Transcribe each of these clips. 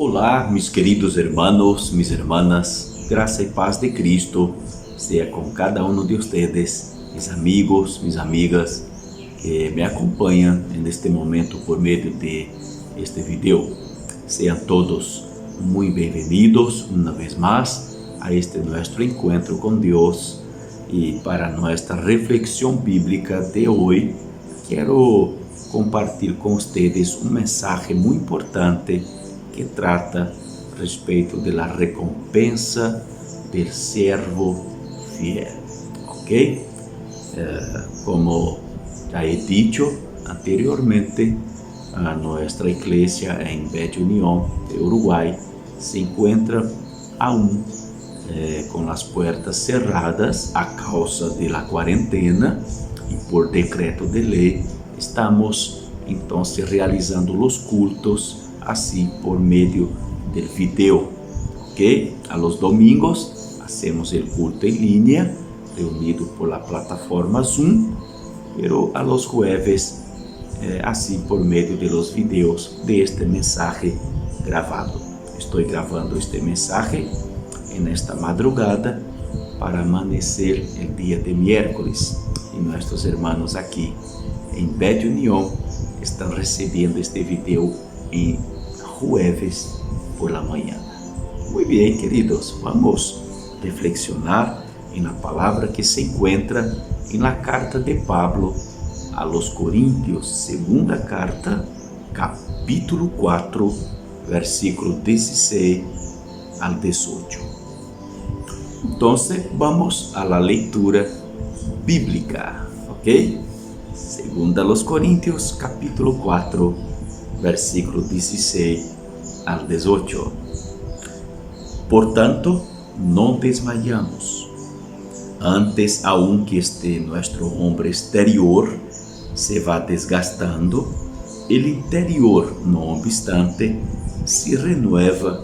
Olá, mis queridos hermanos, mis hermanas, graça e paz de Cristo seja com cada um de ustedes, mis amigos, mis amigas que me acompanham neste momento por meio de este video. Sejam todos muito bem-vindos uma vez mais a este nosso encontro com Deus e para nossa reflexão bíblica de hoje, quero compartilhar com vocês mensagem muito importante que trata a respeito da recompensa do servo fiel, ok? Como já he dicho anteriormente, a nossa igreja em Beth União de Uruguai se encontra aún com as portas cerradas a causa da quarentena e por decreto de lei estamos então realizando os cultos assim por meio do vídeo, ok? A los domingos hacemos el culto en línea reunido por la plataforma Zoom, pero a los jueves assim por meio de los videos de este mensaje gravado. Estou gravando este mensaje en esta madrugada para amanecer el dia de miércoles e nossos hermanos aqui em Beth União estão recebendo este video em jueves por la manhã. Muito bem, queridos, vamos reflexionar em la palavra que se encontra em la carta de Pablo a los Coríntios, segunda carta, capítulo 4, versículo 16 al 18. Então, vamos a la leitura bíblica, ok? Segunda los Coríntios, capítulo 4, versículo 16 al 18. Portanto, não desmayamos. Antes, aunque este nuestro hombre exterior se va desgastando, el interior, no obstante, se renueva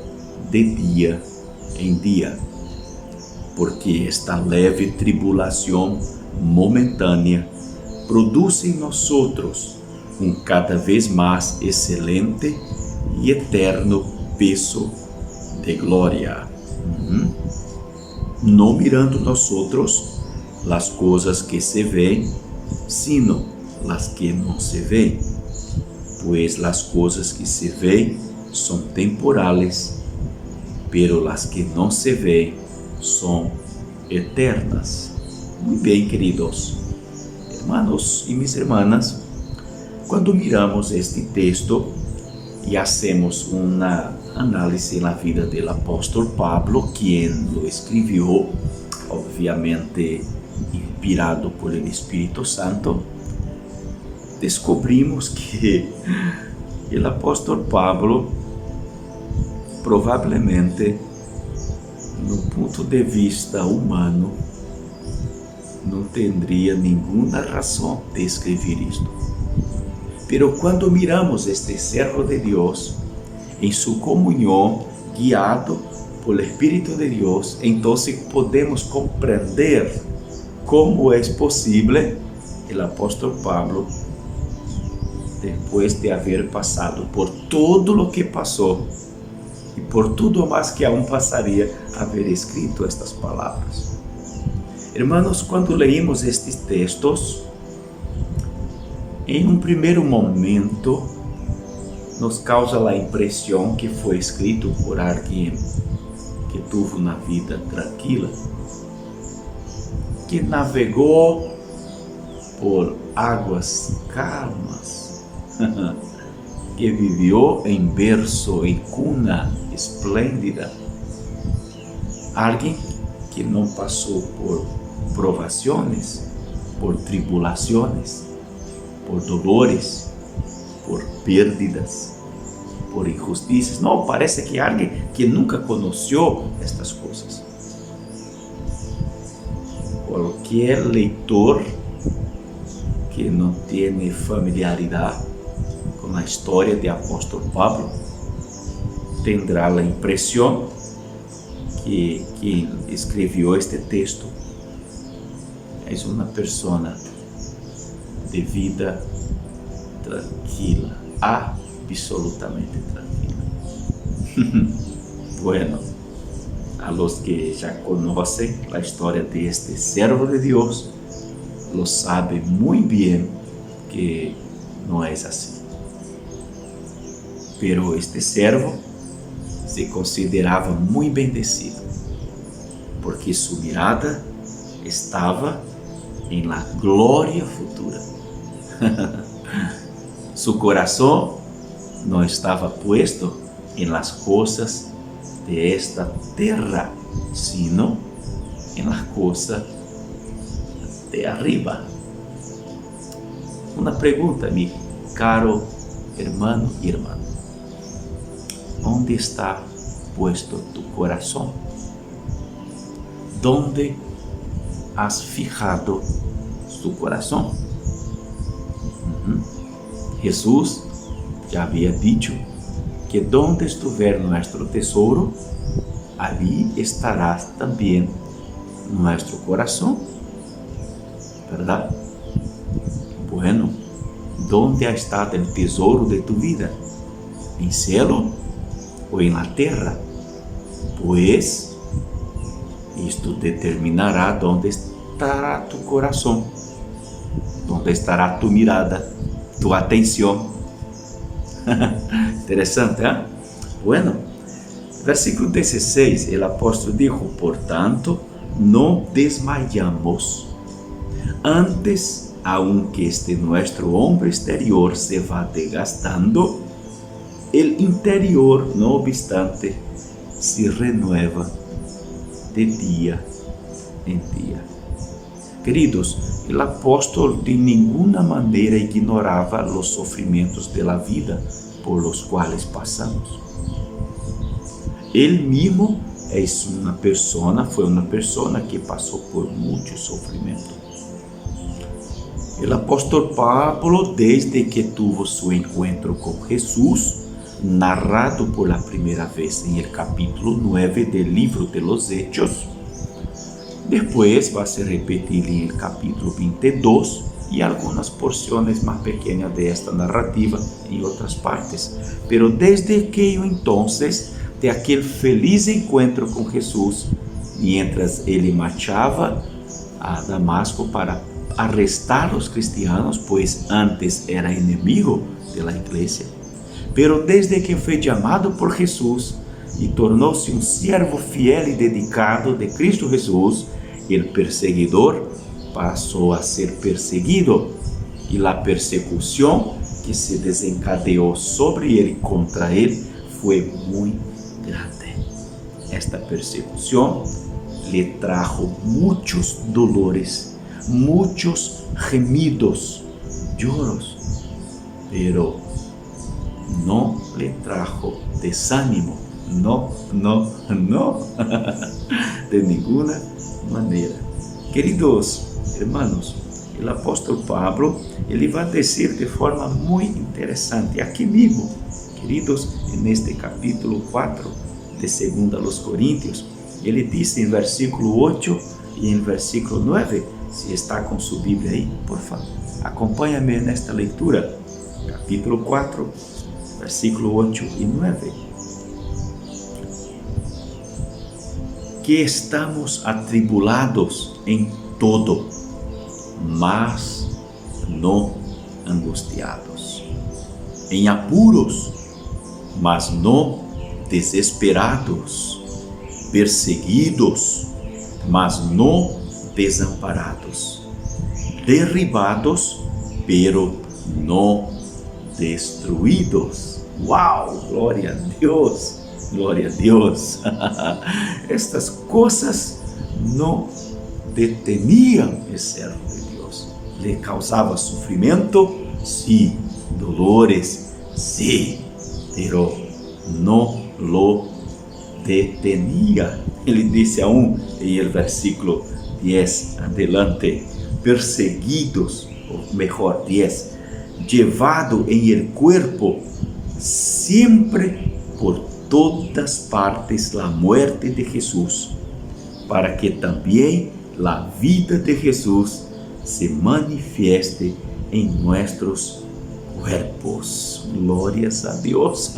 de dia em dia, porque esta leve tribulação momentânea produz em nós cada vez mais excelente e eterno peso de glória. Não mirando nós as coisas que se veem, sino as que não se veem, pois as coisas que se veem são temporais, pero as que não se veem são eternas. Muito bem, queridos hermanos e mis hermanas, quando miramos este texto e hacemos uma análise na vida do apóstolo Pablo, quem lo escreveu, obviamente inspirado por el Espírito Santo, descobrimos que o apóstolo Pablo provavelmente, no ponto de vista humano, não teria nenhuma razão de escrever isto. Pero quando miramos este servo de Deus em sua comunhão, guiado por Espírito de Deus, então podemos compreender como é possível o apóstolo Pablo, depois de haver passado por todo o que passou e por tudo mais que aún passaria, haver escrito estas palavras. Hermanos, quando leímos estes textos, em primeiro momento, nos causa a impressão que foi escrito por alguém que teve uma vida tranquila, que navegou por águas calmas, que viveu em berço, em cuna esplêndida, alguém que não passou por provações, por tribulações, por dolores, por perdas, por injustiças. Não, parece que alguém que nunca conheceu estas coisas. Qualquer leitor que não tem familiaridade com a história de apóstolo Pablo terá a impressão que quem escreveu este texto é uma pessoa de vida tranquila, absolutamente tranquila. Bueno, a los que ya conocen la historia de este siervo de Dios, lo saben muy bien que no es así. Pero este siervo se consideraba muy bendecido, porque su mirada estaba en la gloria futura. Su corazón no estaba puesto en las cosas de esta tierra, sino en las cosas de arriba. Una pregunta, mi caro hermano y hermana. ¿Dónde está puesto tu corazón? ¿Dónde has fijado tu corazón? Jesús ya había dicho que donde estuviera nuestro tesoro, allí estará también nuestro corazón, ¿verdad? Bueno, ¿dónde ha estado el tesoro de tu vida? ¿En cielo o en la tierra? Pues esto determinará dónde estará tu corazón, dónde estará tu mirada, tu atención. Interesante, ¿eh? Bueno, versículo 16, el apóstol dijo: por tanto, no desmayamos. Antes, aunque este nuestro hombre exterior se va desgastando, el interior, no obstante, se renueva de día en día. Queridos, el apóstol de ninguna manera ignoraba los sufrimientos de la vida por los cuales pasamos. Él mismo fue una persona que pasó por mucho sufrimiento. El apóstol Pablo, desde que tuvo su encuentro con Jesús, narrado por la primera vez en el capítulo 9 del libro de los Hechos, después va a ser repetido en el capítulo 22 y algunas porciones más pequeñas de esta narrativa en otras partes. Pero desde aquello entonces, de aquel feliz encuentro con Jesús, mientras él marchaba a Damasco para arrestar a los cristianos, pues antes era enemigo de la iglesia. Pero desde que fue llamado por Jesús y tornó-se un siervo fiel y dedicado de Cristo Jesús, el perseguidor pasó a ser perseguido, y la persecución que se desencadeó sobre él y contra él fue muy grande. Esta persecución le trajo muchos dolores, muchos gemidos, lloros, pero no le trajo desánimo, no, de ninguna manera. Queridos hermanos, el apóstol Pablo, él va a decir de forma muy interesante aquí mismo, queridos, en este capítulo 4 de 2 a los Corintios, él dice en versículo 8 y en versículo 9, si está con su Biblia ahí, por favor, acompáñame en esta lectura, capítulo 4, versículo 8 y 9. Que estamos atribulados en todo, mas no angustiados, en apuros, mas no desesperados, perseguidos, mas no desamparados, derribados, pero no destruidos. ¡Wow! Glória a Deus! Glória a Deus. Estas cosas no detenían el servo de Dios. Le causaba sufrimiento, sí, dolores, sí, pero no lo detenía. Él dice aún en el versículo 10 adelante, perseguidos, o mejor 10, llevado en el cuerpo siempre por todas partes la muerte de Jesús, para que también la vida de Jesús se manifieste en nuestros cuerpos. Glorias a Dios,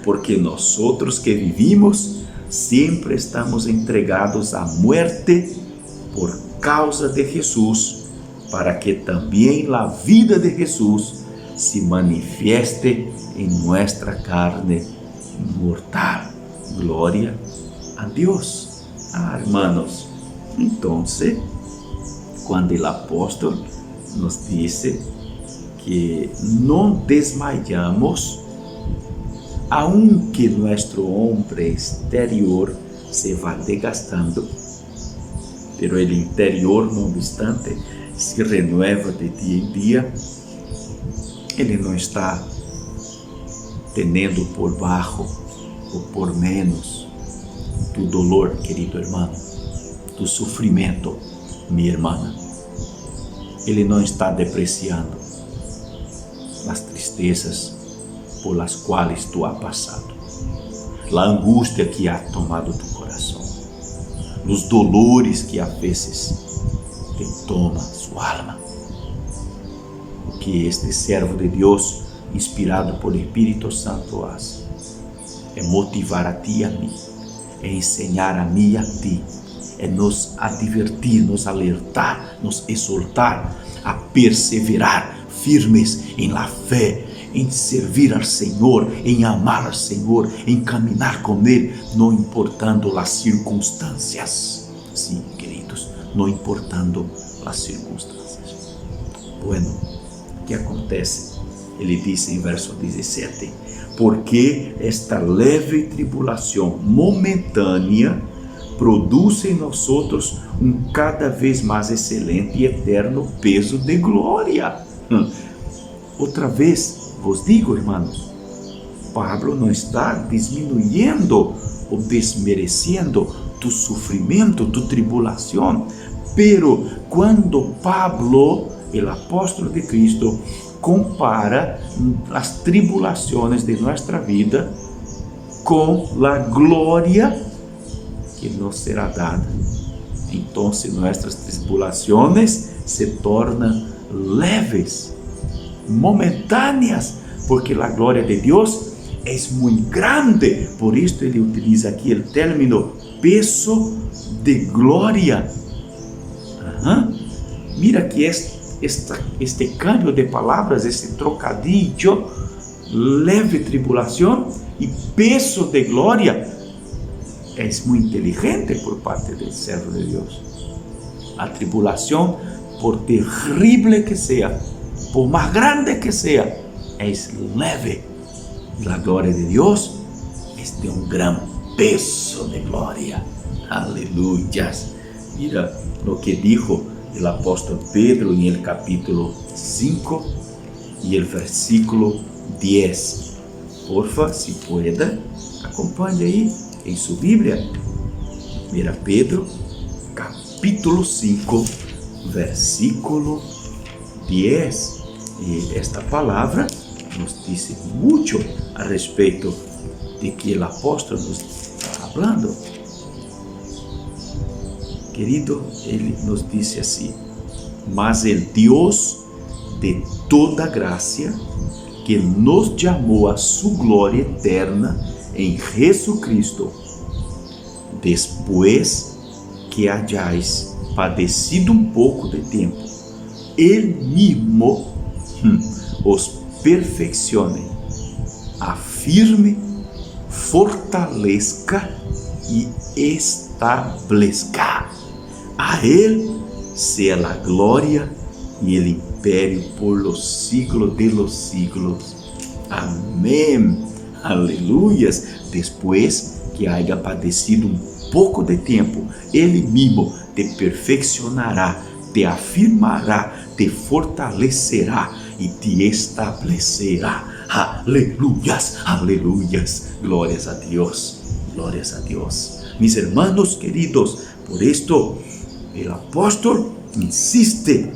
porque nosotros que vivimos siempre estamos entregados à muerte por causa de Jesús, para que também a vida de Jesús se manifieste em nuestra carne mortal. Glória a Deus. Hermanos, então, quando o apóstolo nos disse que não desmayamos, aunque nuestro hombre exterior se va desgastando, pero el interior, no obstante, se renueva de dia em dia. Ele não está tendo por baixo ou por menos tu dolor, querido irmão, tu sofrimento, minha irmã. Ele não está depreciando as tristezas por las quais tu has passado, a angústia que ha tomado tu coração, os dolores que a vezes te toma sua alma. O que este servo de Deus, inspirado por Espírito Santo, faz é motivar a ti e a mim, é ensinar a mim e a ti, é nos advertir, nos alertar, nos exortar a perseverar firmes em la fé, em servir ao Senhor, em amar ao Senhor, em caminhar com Ele, não importando as circunstâncias. Sim, queridos, não importando as circunstâncias. Bueno, o que acontece? Ele diz em verso 17: porque esta leve tribulação momentânea produz em nós cada vez mais excelente e eterno peso de glória. Outra vez vos digo, irmãos, Pablo não está disminuyendo ou desmerecendo tu sofrimento, tu tribulação, pero quando Pablo, o apóstolo de Cristo, compara as tribulações de nossa vida com a glória que nos será dada, então nossas tribulações se tornam leves, momentâneas, porque a glória de Deus é muito grande. Por isso ele utiliza aqui o término peso de glória. Mira que este cambio de palavras, este trocadillo, leve tribulação e peso de glória, é muito inteligente por parte do servo de Deus. A tribulação, por terrível que seja, por mais grande que seja, é leve. A glória de Deus é de gran peso de glória. Aleluia. Mira lo que dijo el apóstolo Pedro en el capítulo 5 y el versículo 10. Porfa, si pueda, acompanhe aí em sua Bíblia. Mira, Pedro, capítulo 5, versículo 10. E esta palavra nos diz muito a respeito de que o apóstolo nos está falando. Querido, ele nos disse assim: mas el Deus de toda graça, que nos chamou a sua glória eterna em Jesucristo, depois que hayáis padecido pouco de tempo, Ele mesmo os perfeccione, afirme, fortaleça e estabeleça. A Ele seja a glória e o império por los siglos de los siglos. Amém. Aleluias. Depois que haya padecido pouco de tempo, Ele mesmo te perfeccionará, te afirmará, te fortalecerá e te estabelecerá. Aleluias, aleluias. Glórias a Deus, glórias a Deus. Mis hermanos queridos, por esto el apóstol insiste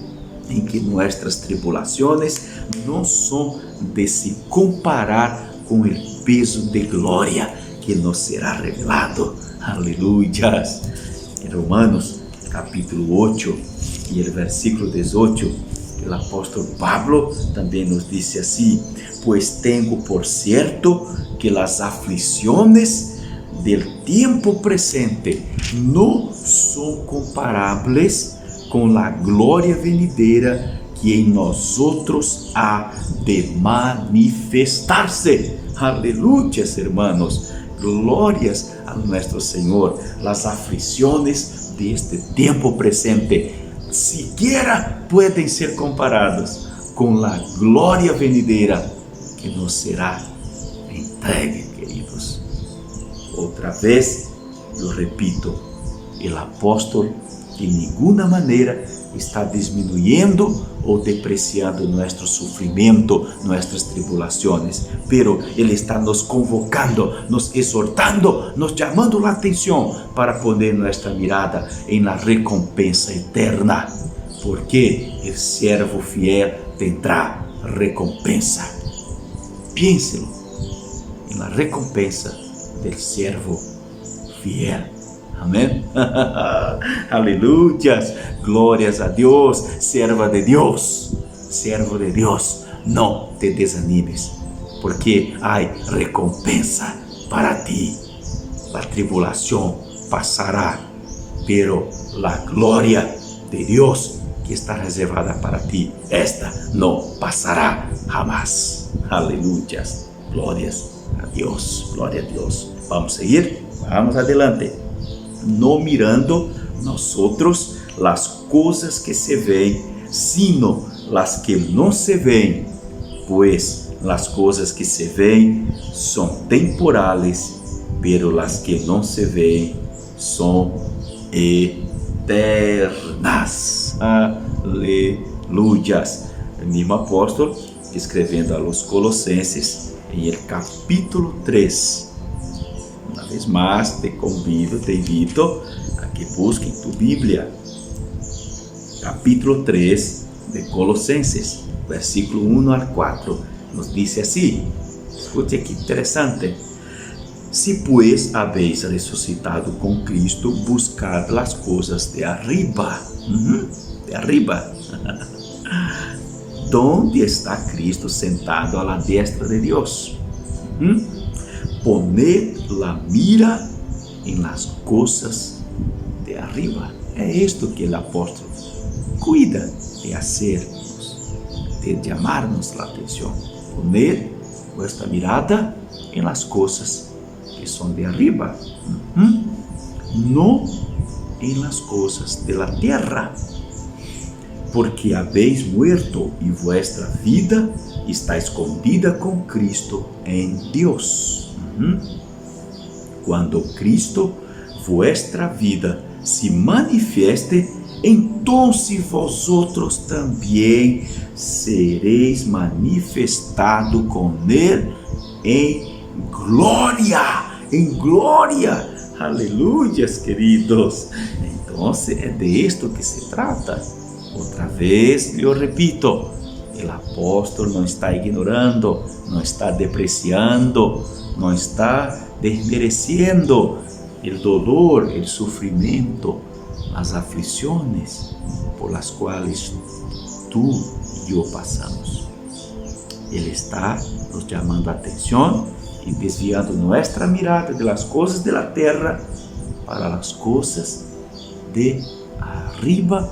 en que nuestras tribulaciones no son de se comparar con el peso de gloria que nos será revelado. Aleluya. En Romanos capítulo 8 y el versículo 18 O apóstolo Pablo também nos disse assim: pois tenho por cierto que as aflições del tiempo presente não são comparáveis com a glória venidera que em nós outros há de manifestar-se. Aleluya, hermanos. Glorias a nuestro Señor. Las aflicciones de este tiempo presente siquiera pueden ser comparadas con la gloria venidera que nos será entregue, queridos. Otra vez, yo repito, el apóstol de ninguna manera está disminuyendo ou depreciando nosso sofrimento, nossas tribulações, pero Ele está nos convocando, nos exortando, nos chamando a atenção para poner nossa mirada em la recompensa eterna, porque o servo fiel tendrá recompensa. Piénselo em la recompensa del servo fiel. Amém? Aleluia! Glórias a Deus, serva de Deus, servo de Deus, não te desanimes, porque há recompensa para ti. A tribulação passará, pero a glória de Deus que está reservada para ti, esta não passará jamás. Aleluia! Glórias a Deus, glória a Deus. Vamos seguir? Vamos adelante. No mirando nosotros las cosas que se ven, sino las que no se ven, pues las cosas que se ven son temporales, pero las que no se ven son eternas. Aleluyas. El mismo apóstolo escrevendo a los Colossenses en el capítulo 3. Una vez más te convido, te invito a que busques tu Biblia. Capítulo 3 de Colossenses, versículo 1 al 4, nos dice así. Escute que interesante. Si pues habéis resucitado con Cristo, buscad las cosas de arriba. De arriba. ¿Dónde está Cristo sentado a la diestra de Dios? Poned la mira en las cosas de arriba. Es esto que el apóstol cuida de hacernos, de llamarnos la atención. Poned vuestra mirada en las cosas que son de arriba, no en las cosas de la tierra, porque habéis muerto y vuestra vida está escondida con Cristo en Dios. Cuando Cristo, vuestra vida, se manifieste, entonces vosotros también seréis manifestados con Él en gloria. En gloria. Aleluyas, queridos. Entonces es de esto que se trata. Otra vez, yo repito, el apóstol no está ignorando, no está depreciando, no está desmereciendo el dolor, el sufrimiento, las aflicciones por las cuales tú y yo pasamos. Él está nos llamando a atención y desviando nuestra mirada de las cosas de la tierra para las cosas de arriba,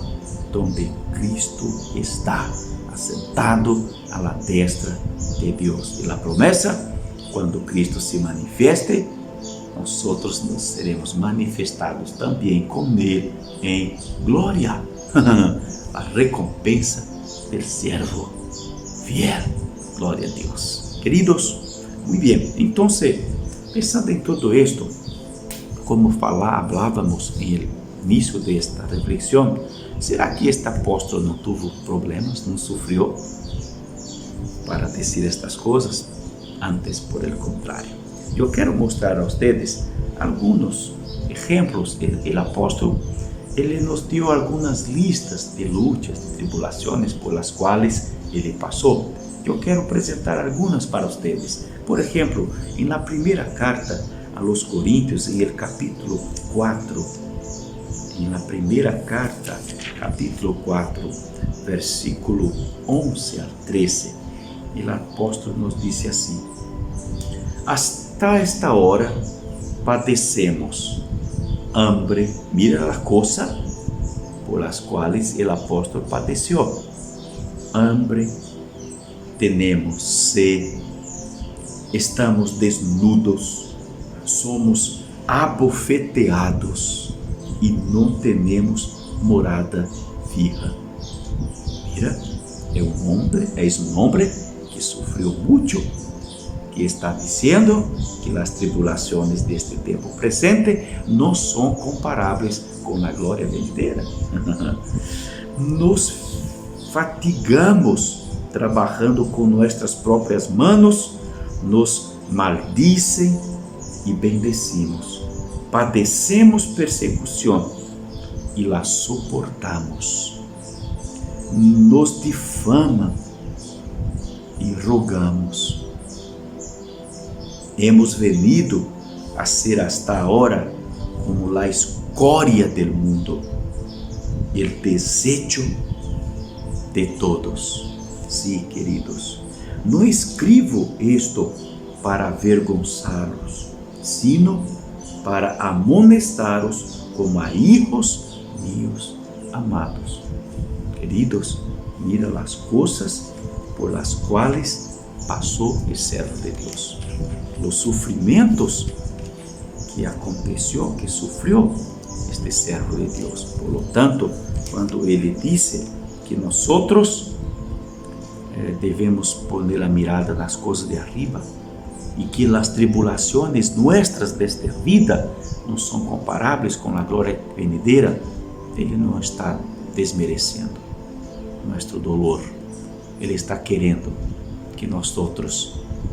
donde Cristo está asentado a la diestra de Dios. Y la promesa, cuando Cristo se manifieste, nosotros nos seremos manifestados también con Él en gloria. La recompensa del siervo fiel. Gloria a Dios. Queridos, muy bien. Entonces, pensando en todo esto, como hablábamos en el inicio de esta reflexión, ¿será que este apóstolo no tuvo problemas, no sufrió para decir estas cosas? Antes, por el contrario. Yo quiero mostrar a ustedes algunos ejemplos. El apóstol, él nos dio algunas listas de luchas, de tribulaciones por las cuales él pasó. Yo quiero presentar algunas para ustedes. Por ejemplo, en la primera carta a los Corintios, en el capítulo 4, en la primera carta, capítulo 4, versículo 11 al 13, o apóstolo nos diz assim: hasta esta hora padecemos hambre, mira las cosas por las cuales el apóstolo padeció, hambre, tenemos sed, estamos desnudos, somos abofeteados e não temos morada fija. Mira, é um homem que sofreu muito, que está dizendo que as tribulações deste tempo presente não são comparáveis com a glória venidera. Nos fatigamos trabalhando com nossas próprias manos, nos maldicem e bendecimos. Padecemos persecução e la suportamos. Nos difamam e rogamos. Hemos venido a ser hasta ahora como la escória del mundo, el desecho de todos. Sí, queridos, não escribo esto para avergonzá-los, sino para amonestar-os como a hijos míos amados. Queridos, mira as coisas por las quais passou o servo de Deus, os sofrimentos que aconteceu, que sofreu este servo de Deus. Por lo tanto, quando ele disse que nós devemos poner a mirada nas coisas de arriba e que as tribulações nuestras desta vida não são comparáveis com a glória venidera, ele não está desmerecendo nosso dolor. Ele está querendo que nós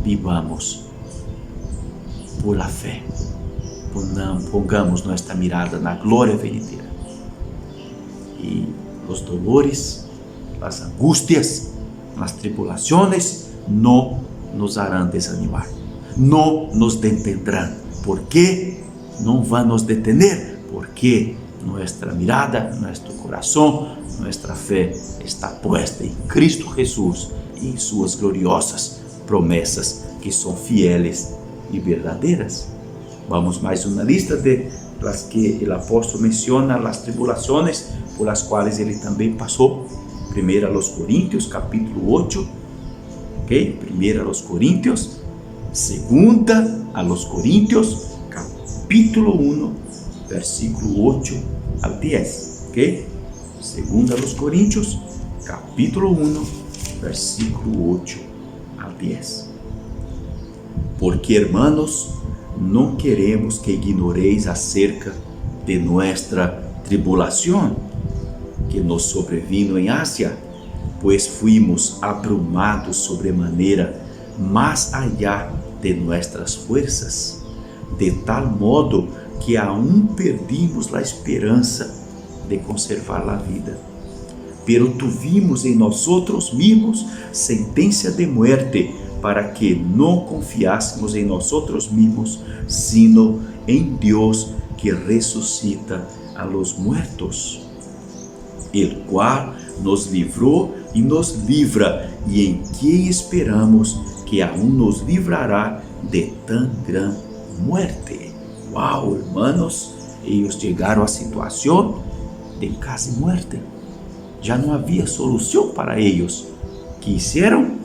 vivamos por la fé, pongamos nossa mirada na glória venidera. E os dolores, as angústias, as tribulações não nos harão desanimar, não nos detendrão. ¿Por quê? Não vão nos detener, porque nossa mirada, nosso coração, nossa fé está puesta em Cristo Jesus e em suas gloriosas promessas que são fieles e verdadeiras. Vamos mais uma lista de las que o apóstolo menciona, as tribulações por as quais ele também passou. Primeira aos Coríntios, capítulo 8, ok? Primeira aos Coríntios, segunda aos Coríntios, capítulo 1, versículo 8 al 10, ok? Segunda aos Coríntios, capítulo 1, versículo 8 al 10. Porque, hermanos, não queremos que ignoreis acerca de nuestra tribulação que nos sobrevino em Ásia, pois fuimos abrumados sobremaneira, mais allá de nuestras fuerzas, de tal modo que aún perdimos a esperança de conservar a vida. Pero tuvimos em nosotros mismos sentencia de muerte, para que não confiássemos em nosotros mismos, sino em Deus que ressuscita a los muertos, el cual nos livrou e nos livra, e em que esperamos que aún nos livrará de tan gran muerte. Uau, hermanos, eles chegaram à situação de casi muerte. Já não havia solução para eles. Que hicieron?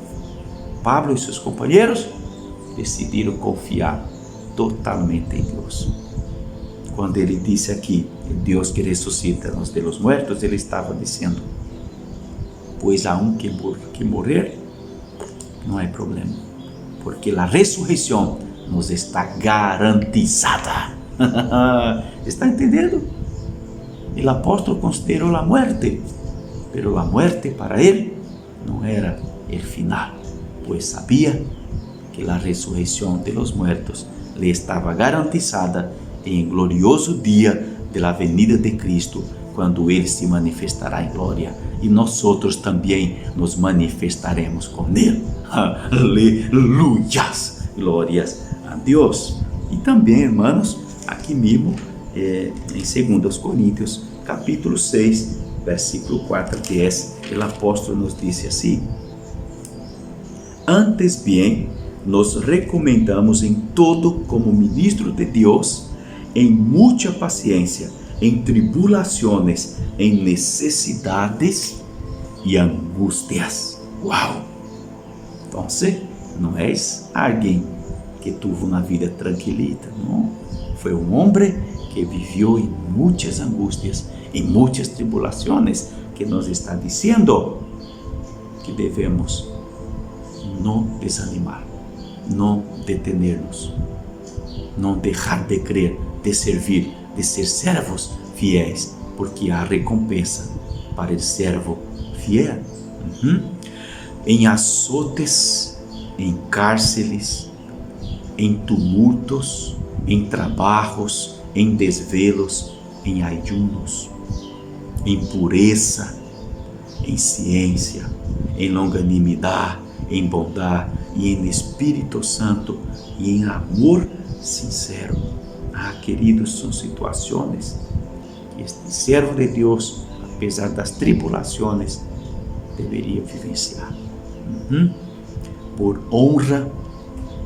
Pablo e seus companheiros decidiram confiar totalmente em Deus. Quando ele disse aqui, Deus que ressuscita-nos de los muertos, ele estava dizendo: pois há um que morrer, não há problema, porque a ressurreição nos está garantizada. Está entendendo? O apóstolo considerou a muerte, pero a muerte para ele não era o final, pois sabia que a ressurreição de los muertos lhe estava garantizada em glorioso dia de la venida de Cristo, quando ele se manifestará em glória, e nós outros também nos manifestaremos com ele. Aleluias, glórias a Deus. E também, irmãos, aqui mesmo em 2 Coríntios, capítulo 6, versículo 4:10, o apóstolo nos diz assim: Antes bem, nos recomendamos em todo como ministros de Deus, em muita paciência, em tribulações, em necessidades e angústias. Uau! Então, não és alguém que teve uma vida tranquilita, não. Foi um homem que viveu em muitas angústias, em muitas tribulações, que nos está dizendo que devemos não desanimar, não detener-nos, não deixar de crer, de servir, de ser servos fiéis, porque há recompensa para o servo fiel. Em açotes, em cárceles, em tumultos, em trabalhos, em desvelos, em ayunos, em pureza, em ciência, em longanimidade, em bondade e em Espírito Santo e em amor sincero. Queridos, são situações que este servo de Deus, apesar das tribulações, deveria vivenciar. Por honra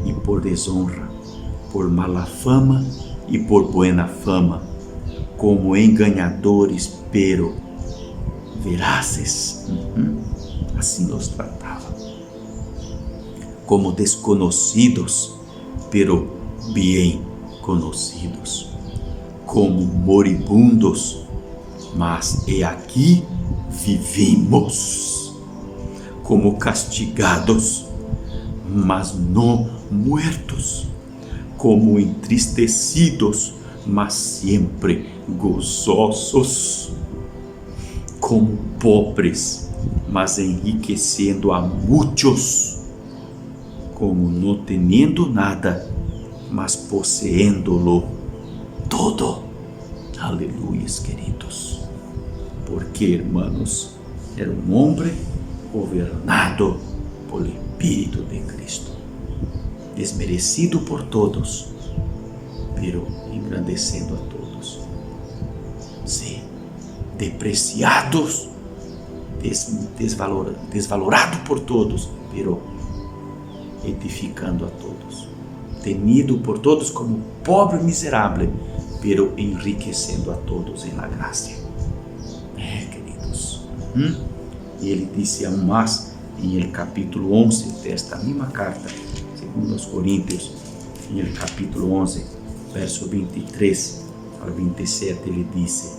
e por desonra, por mala fama e por buena fama, como enganadores, pero verazes. Assim nos tratava. Como desconhecidos, pero bem conhecidos. Como moribundos, mas aqui vivimos. Como castigados, mas não muertos. Como entristecidos, mas sempre gozosos. Como pobres, mas enriquecendo a muitos. Como não tendo nada, mas possuindo-lo todo. Aleluia, queridos. Porque, hermanos, era um homem governado por Espírito de Cristo, desmerecido por todos, pero engrandecendo a todos. Sim, depreciados, desvalorado por todos, pero edificando a todos, tenido por todos como pobre e miserável, pero enriquecendo a todos em la graça. Queridos. E ele disse aún mais em el capítulo 11 desta mesma carta, segundo aos Coríntios, em el capítulo 11, verso 23 ao 27, ele disse: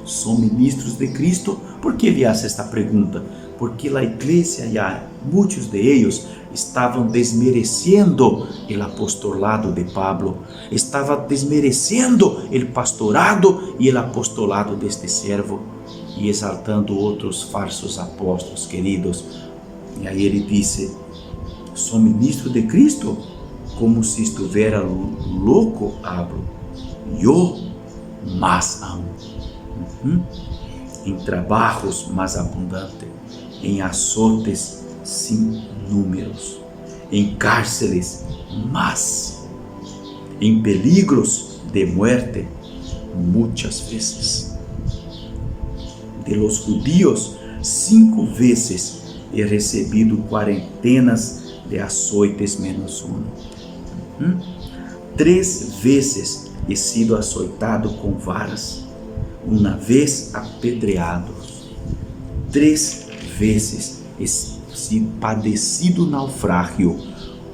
são ministros de Cristo. Por que ele faz esta pergunta? Porque a igreja, já muitos de eles estavam desmerecendo o apostolado de Pablo, estava desmerecendo o pastorado e o apostolado deste servo e exaltando outros falsos apóstolos, queridos. E aí ele disse: sou ministro de Cristo, como se estivera louco hablo, eu mais aún. Em trabalhos mais abundantes, em açotes sem números, em cárceles más, em peligros de muerte muitas vezes. De los judíos, 5 vezes he recebido quarentenas de açoites menos 1. 3 vezes he sido açoitado com varas, 1 vez apedreado, 3 vezes he padecido naufrágio,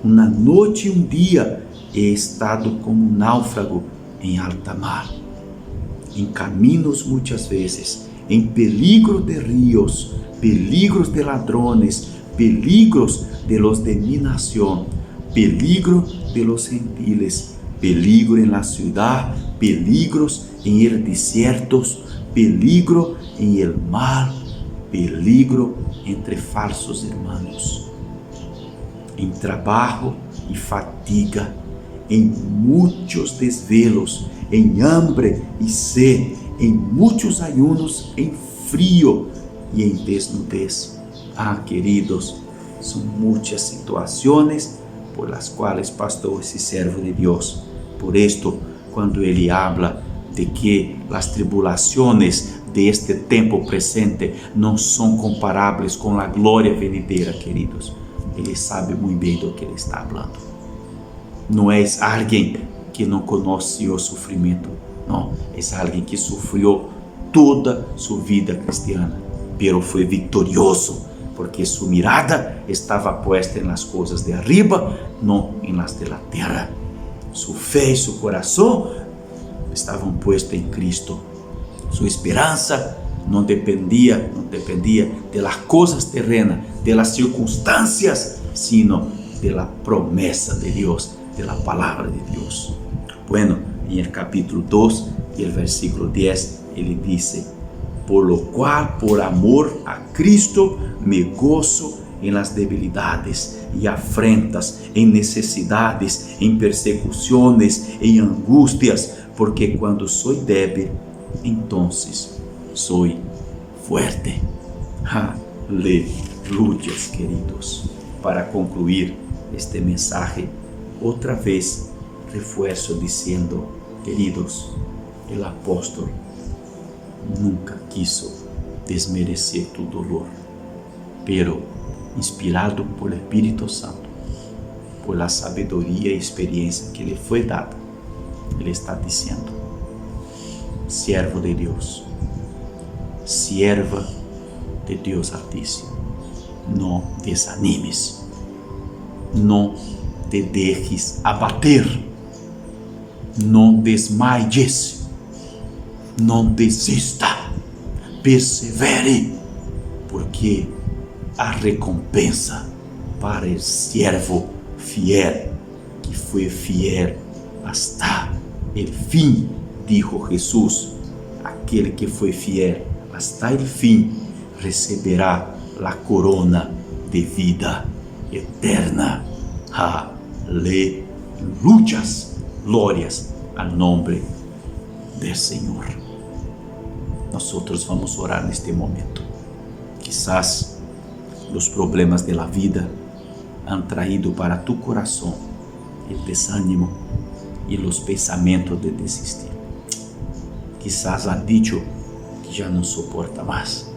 1 noite e 1 dia he estado como náufrago em alta mar, em caminhos muitas vezes, em peligro de rios, peligros de ladrones, peligros de los de mi nación, peligro de los gentiles, peligro en la ciudad, peligros en el desiertos, peligro en el mar, peligro entre falsos hermanos, em trabalho e fatiga, em muitos desvelos, em hambre e sede, em muitos ayunos, em frio e em desnudez. Queridos, são muitas situações por las quais passou esse servo de Deus. Por isto, quando ele habla de que as tribulações de este tempo presente não são comparáveis com a glória venidera, queridos. Ele sabe muito bem do que ele está falando. Não é alguém que não conhece o sofrimento, não, é alguém que sofreu toda sua vida cristiana, pero foi vitorioso, porque sua mirada estava puesta em las coisas de arriba, não em las de la terra. Sua fé e seu coração estavam puestos em Cristo. Sua esperança não dependia de las coisas terrenas, de las circunstâncias, sino de la promessa de Deus, de la palabra de Deus. Bueno, em el capítulo 2 e el versículo 10, ele diz: por lo cual, por amor a Cristo, me gozo em las debilidades e afrentas, em necessidades, em persecuções, em angústias, porque quando sou débil, então sou fuerte. Aleluia, queridos. Para concluir este mensagem, outra vez refuerzo dizendo, queridos, o apóstolo nunca quiso desmerecer tu dolor, pero inspirado por Espírito Santo, por la sabedoria e experiência que lhe foi dada, ele está dizendo: siervo de Deus, sierva de Deus Altíssimo, não desanimes, não te dejes abater, não desmaies, não desista, persevere, porque a recompensa para o servo fiel, que foi fiel hasta o fim, dijo Jesus. Aquele que foi fiel hasta o fim receberá a corona de vida eterna. Aleluias, glórias ao nome do Senhor. Nós vamos orar neste momento. Quizás os problemas da vida han traído para tu coração o desânimo e os pensamentos de desistir. Quizás ha dicho que já não soporta mais.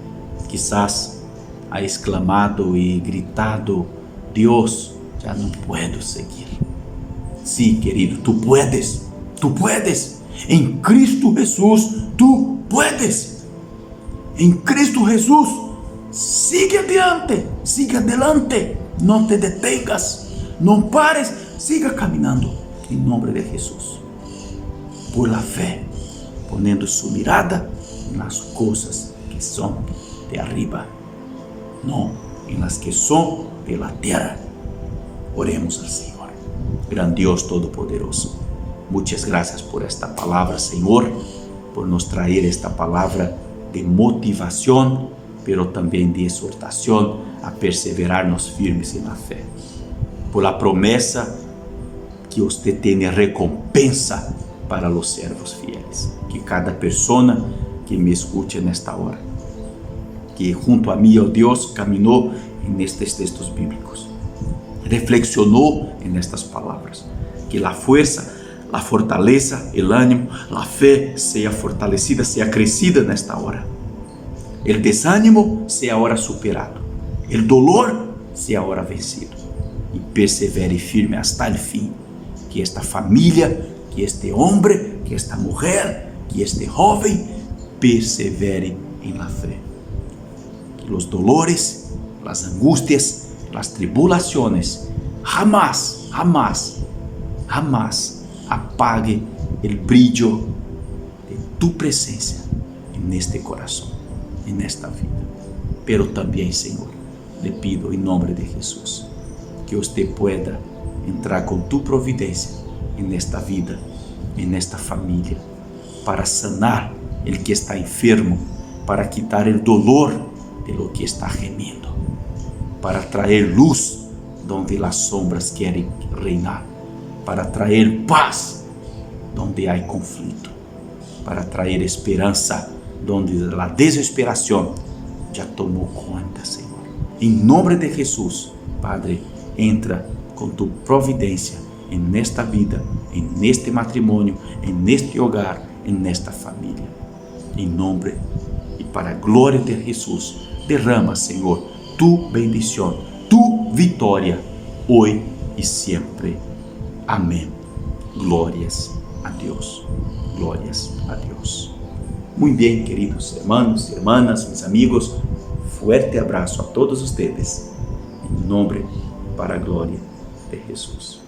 Quizás ha exclamado e gritado: Deus, já não puedo seguir. Sim, querido, tu puedes. Em Cristo Jesus, tu puedes. Em Cristo Jesus, sigue adelante, não te detengas, não pares, siga caminhando em nome de Jesus. Por la fé, ponendo sua mirada nas coisas que são de arriba, não em las que são de la terra. Oremos ao Senhor. Gran Dios Todopoderoso, muchas gracias por esta palabra, Señor, por nos traer esta palabra de motivación, pero también de exhortación a perseverarnos firmes en la fe. Por la promesa que usted tiene recompensa para los siervos fieles. Que cada persona que me escuche en esta hora, que junto a mí, oh Dios, caminó en estos textos bíblicos, reflexionó en estas palabras, que la fuerza, la fortaleza, el ánimo, la fe sea fortalecida, sea crecida en esta hora. El desánimo sea ahora superado, el dolor sea ahora vencido, y persevere firme hasta el fin. Que esta familia, que este hombre, que esta mujer, que este joven persevere en la fe. Que los dolores, las angustias, las tribulaciones jamás apague el brillo de tu presencia en este corazón, en esta vida. Pero también, Señor, le pido en nombre de Jesús que usted pueda entrar con tu providencia en esta vida, en esta familia, para sanar el que está enfermo, para quitar el dolor de lo que está gemiendo, para traer luz donde las sombras quieren reinar, para traer paz donde hay conflicto, para traer esperanza donde la desesperación ya tomó cuenta, Señor. En nombre de Jesús, Padre, entra con tu providencia en esta vida, en este matrimonio, en este hogar, en esta familia. En nombre y para gloria de Jesús, derrama, Señor, tu bendición, tu victoria, hoy y siempre. Amén. Glorias a Dios. Glorias a Dios. Muy bien, queridos hermanos y hermanas, mis amigos, fuerte abrazo a todos ustedes. En nombre, para gloria de Jesús.